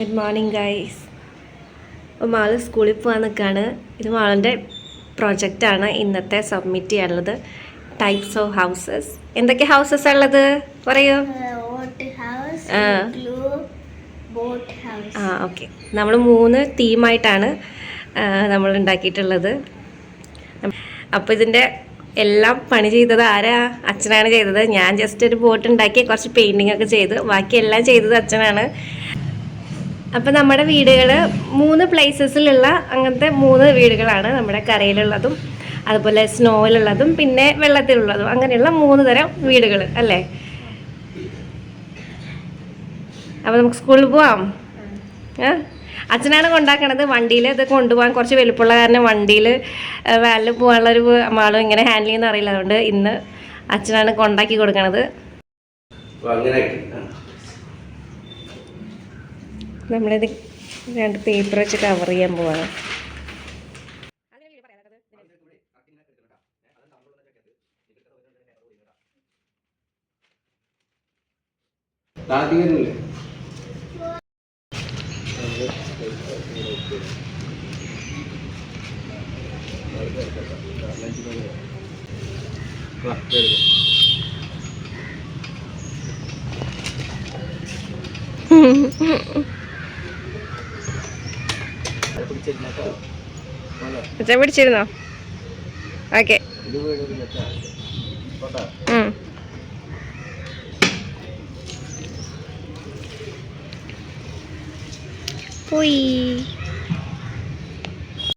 Good morning guys. അപ്പോൾ mall സ്കൂളിൽ പോകാൻ നിൽക്കുകയാണ്. ഇത് മാളിൻ്റെ പ്രൊജക്റ്റാണ് ഇന്നത്തെ സബ്മിറ്റ് ചെയ്യാനുള്ളത്. Types of houses. എന്തൊക്കെ ഹൗസസ് ഉള്ളത് പറയൂ. ഓക്കെ. നമ്മൾ 3 തീമായിട്ടാണ് നമ്മൾ ഉണ്ടാക്കിയിട്ടുള്ളത്. അപ്പോൾ ഇതിൻ്റെ എല്ലാം പണി ചെയ്തത് ആരാ? അച്ഛനാണ് ചെയ്തത്. ഞാൻ ജസ്റ്റ് ഒരു ബോട്ട് ഉണ്ടാക്കി കുറച്ച് പെയിൻറ്റിങ് ഒക്കെ ചെയ്ത് ബാക്കി എല്ലാം ചെയ്തത് അച്ഛനാണ്. അപ്പം നമ്മുടെ വീടുകൾ 3 പ്ലേസസിലുള്ള അങ്ങനത്തെ 3 വീടുകളാണ്. നമ്മുടെ കരയിലുള്ളതും അതുപോലെ സ്നോയിലുള്ളതും പിന്നെ വെള്ളത്തിലുള്ളതും അങ്ങനെയുള്ള 3 തരം വീടുകൾ അല്ലേ. അപ്പോൾ നമുക്ക് സ്കൂളിൽ പോവാം. അച്ഛനാണ് കൊണ്ടാക്കണത്. വണ്ടിയിൽ ഇത് കൊണ്ടുപോകാൻ കുറച്ച് വലുപ്പമുള്ള കാരണം വണ്ടിയിൽ വാനിൽ പോകാനുള്ളൊരു മാളും ഇങ്ങനെ ഹാൻഡിൽ ചെയ്യുന്ന അറിയില്ല. അതുകൊണ്ട് ഇന്ന് അച്ഛനാണ് കൊണ്ടാക്കി കൊടുക്കണത്. നമ്മളിത് 2 പേപ്പർ വെച്ച് കവർ ചെയ്യാൻ പോവാണ്. അച്ഛൻ പിടിച്ചിരുന്നോ? ഓക്കെ. പോയി.